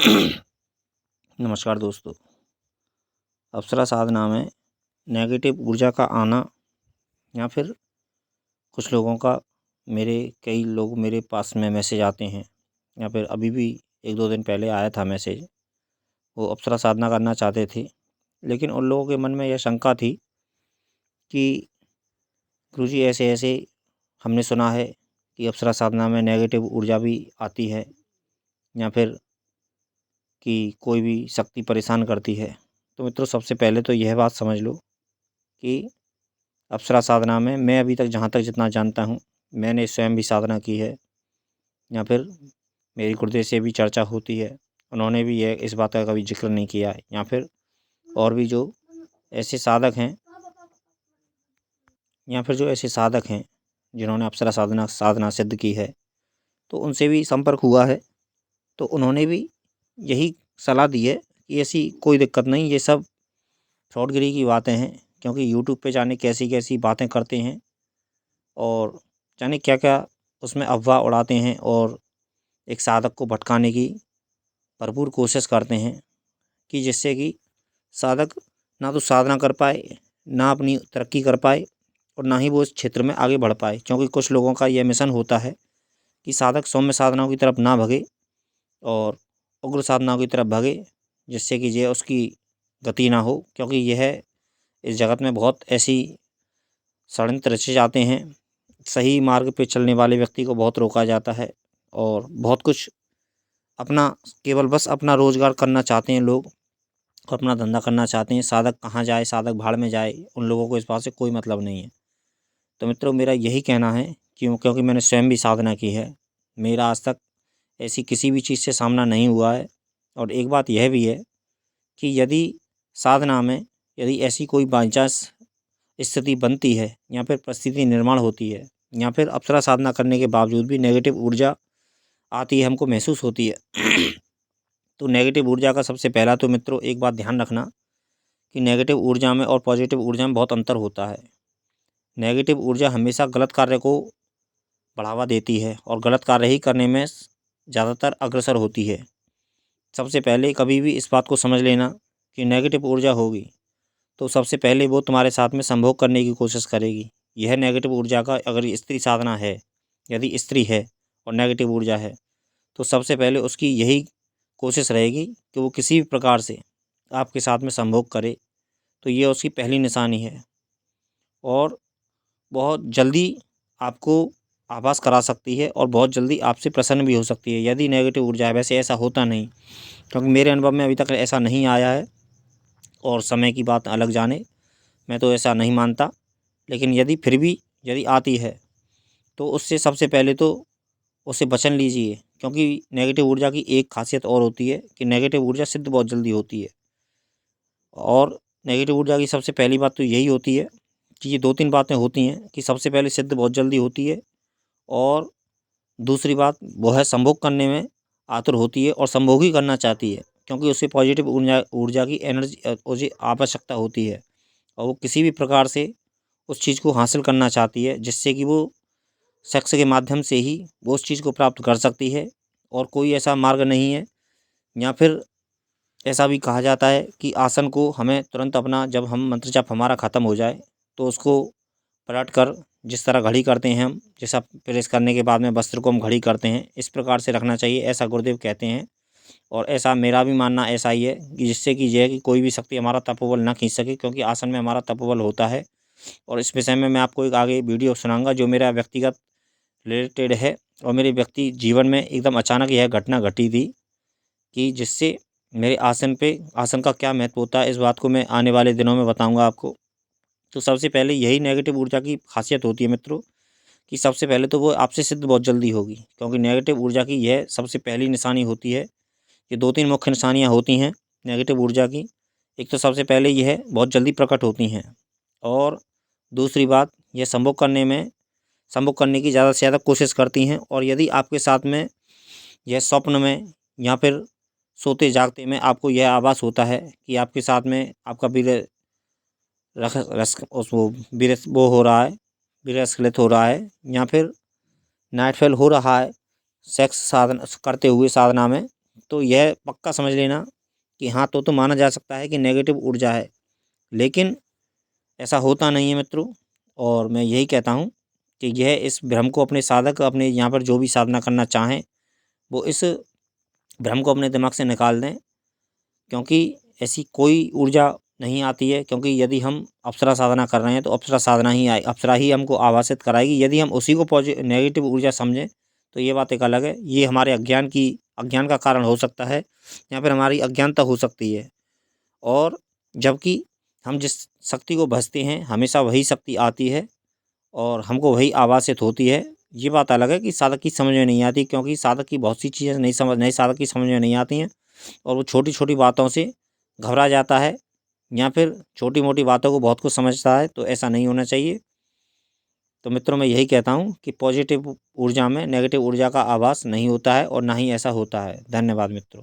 नमस्कार दोस्तों। अप्सरा साधना में नेगेटिव ऊर्जा का आना या फिर कुछ लोगों का कई लोग मेरे पास में मैसेज आते हैं या फिर अभी भी 1-2 दिन पहले आया था मैसेज। वो अप्सरा साधना करना चाहते थे, लेकिन उन लोगों के मन में यह शंका थी कि गुरुजी ऐसे-ऐसे हमने सुना है कि अप्सरा साधना में नेगेटिव ऊर्जा भी आती है या फिर कि कोई भी शक्ति परेशान करती है। तो मित्रों, सबसे पहले तो यह बात समझ लो कि अप्सरा साधना में मैं अभी तक जहाँ तक जितना जानता हूँ, मैंने स्वयं भी साधना की है या फिर मेरी गुरुदेव से भी चर्चा होती है, उन्होंने भी इस बात का कभी जिक्र नहीं किया है। या फिर और भी जो ऐसे साधक हैं जिन्होंने अप्सरा साधना सिद्ध की है, तो उनसे भी संपर्क हुआ है। तो उन्होंने भी यही सलाह दी है कि ऐसी कोई दिक्कत नहीं, ये सब फ्रॉडगिरी की बातें हैं। क्योंकि यूट्यूब पे जाने कैसी-कैसी बातें करते हैं और जाने क्या-क्या उसमें अफ़वाह उड़ाते हैं और एक साधक को भटकाने की भरपूर कोशिश करते हैं कि जिससे कि साधक ना तो साधना कर पाए, ना अपनी तरक्की कर पाए और ना ही वो इस क्षेत्र में आगे बढ़ पाए। क्योंकि कुछ लोगों का यह मिशन होता है कि साधक सौम्य साधनाओं की तरफ ना भगे और उग्र साधनाओं की तरफ भगे, जिससे कि ये उसकी गति ना हो। क्योंकि यह इस जगत में बहुत ऐसी षड्यंत्र रचे जाते हैं, सही मार्ग पे चलने वाले व्यक्ति को बहुत रोका जाता है और बहुत कुछ अपना केवल बस अपना रोज़गार करना चाहते हैं लोग, अपना धंधा करना चाहते हैं। साधक कहाँ जाए, साधक भाड़ में जाए, उन लोगों को इस बात से कोई मतलब नहीं है। तो मित्रों, मेरा यही कहना है क्योंकि मैंने स्वयं भी साधना की है, मेरा आज तक ऐसी किसी भी चीज़ से सामना नहीं हुआ है। और एक बात यह भी है कि यदि साधना में यदि ऐसी कोई बाई चांस स्थिति बनती है या फिर परिस्थिति निर्माण होती है या फिर अप्सरा साधना करने के बावजूद भी नेगेटिव ऊर्जा आती है, हमको महसूस होती है तो नेगेटिव ऊर्जा का सबसे पहला तो मित्रों एक बात ध्यान रखना कि नेगेटिव ऊर्जा में और पॉजिटिव ऊर्जा में बहुत अंतर होता है। नेगेटिव ऊर्जा हमेशा गलत कार्य को बढ़ावा देती है और गलत कार्य ही करने में ज़्यादातर अग्रसर होती है। सबसे पहले कभी भी इस बात को समझ लेना कि नेगेटिव ऊर्जा होगी तो सबसे पहले वो तुम्हारे साथ में संभोग करने की कोशिश करेगी। यह नेगेटिव ऊर्जा का, अगर स्त्री साधना है, यदि स्त्री है और नेगेटिव ऊर्जा है, तो सबसे पहले उसकी यही कोशिश रहेगी कि वो किसी भी प्रकार से आपके साथ में संभोग करे। तो ये उसकी पहली निशानी है और बहुत जल्दी आपको आभास करा सकती है और बहुत जल्दी आपसे प्रसन्न भी हो सकती है यदि नेगेटिव ऊर्जा है। वैसे ऐसा होता नहीं, क्योंकि मेरे अनुभव में अभी तक ऐसा नहीं आया है और समय की बात अलग जाने, मैं तो ऐसा नहीं मानता। लेकिन फिर भी यदि आती है तो उससे सबसे पहले तो उससे वचन लीजिए। क्योंकि नेगेटिव ऊर्जा की एक खासियत और होती है कि नेगेटिव ऊर्जा सिद्ध बहुत जल्दी होती है। और नेगेटिव ऊर्जा की सबसे पहली बात तो यही होती है कि ये 2-3 बातें होती हैं कि सबसे पहले सिद्ध बहुत जल्दी होती है और दूसरी बात वो है संभोग करने में आतुर होती है और संभोग ही करना चाहती है। क्योंकि उसे पॉजिटिव ऊर्जा की एनर्जी आवश्यकता होती है और वो किसी भी प्रकार से उस चीज़ को हासिल करना चाहती है, जिससे कि वो सेक्स के माध्यम से ही वो उस चीज़ को प्राप्त कर सकती है और कोई ऐसा मार्ग नहीं है। या फिर ऐसा भी कहा जाता है कि आसन को हमें तुरंत अपना, जब हम मंत्र जाप हमारा ख़त्म हो जाए तो उसको पलट कर, जिस तरह घड़ी करते हैं हम, जैसा प्रेस करने के बाद में वस्त्र को हम घड़ी करते हैं, इस प्रकार से रखना चाहिए, ऐसा गुरुदेव कहते हैं। और ऐसा मेरा भी मानना ऐसा ही है कि जिससे कि यह है कि कोई भी शक्ति हमारा तपोबल ना खींच सके, क्योंकि आसन में हमारा तपोबल होता है। और इस विषय में मैं आपको एक आगे वीडियो सुनाऊंगा जो मेरा व्यक्तिगत रिलेटेड है और मेरे व्यक्ति जीवन में एकदम अचानक यह घटना घटी थी कि जिससे मेरे आसन का क्या महत्व होता है, इस बात को मैं आने वाले दिनों में बताऊंगा आपको। तो सबसे पहले यही नेगेटिव ऊर्जा की खासियत होती है मित्रों कि सबसे पहले तो वो आपसे सिद्ध बहुत जल्दी होगी। क्योंकि नेगेटिव ऊर्जा की यह सबसे पहली निशानी होती है। ये 2-3 मुख्य निशानियाँ होती हैं नेगेटिव ऊर्जा की। एक तो सबसे पहले यह बहुत जल्दी प्रकट होती हैं और दूसरी बात, यह संभोग करने की ज़्यादा से ज़्यादा कोशिश करती हैं। और यदि आपके साथ में यह स्वप्न में या फिर सोते जागते में आपको यह आभास होता है कि आपके साथ में आपका वीर्य वो हो रहा है, वीर्य स्खलित हो रहा है या फिर नाइटफॉल हो रहा है सेक्स साधना करते हुए साधना में, तो यह पक्का समझ लेना कि हाँ तो माना जा सकता है कि नेगेटिव ऊर्जा है, लेकिन ऐसा होता नहीं है मित्रों। और मैं यही कहता हूँ कि यह इस भ्रम को अपने साधक अपने यहाँ पर जो भी साधना करना चाहें वो इस भ्रम को अपने दिमाग से निकाल दें, क्योंकि ऐसी कोई ऊर्जा नहीं आती है। क्योंकि यदि हम अप्सरा साधना कर रहे हैं तो अप्सरा साधना ही आए, अप्सरा ही हमको आभासित कराएगी। यदि हम उसी को नेगेटिव ऊर्जा समझें तो ये बात एक अलग है। ये हमारे अज्ञान का कारण हो सकता है, या फिर हमारी अज्ञानता हो सकती है। और जबकि हम जिस शक्ति को भजते हैं हमेशा वही शक्ति आती है और हमको वही आभासित होती है। ये बात अलग है कि साधक की समझ में नहीं आती, क्योंकि साधक की बहुत सी चीज़ें नई साधक की समझ में नहीं आती हैं और वो छोटी छोटी बातों से घबरा जाता है, या फिर छोटी मोटी बातों को बहुत कुछ समझता है। तो ऐसा नहीं होना चाहिए। तो मित्रों, मैं यही कहता हूँ कि पॉजिटिव ऊर्जा में नेगेटिव ऊर्जा का आभास नहीं होता है और ना ही ऐसा होता है। धन्यवाद मित्रों।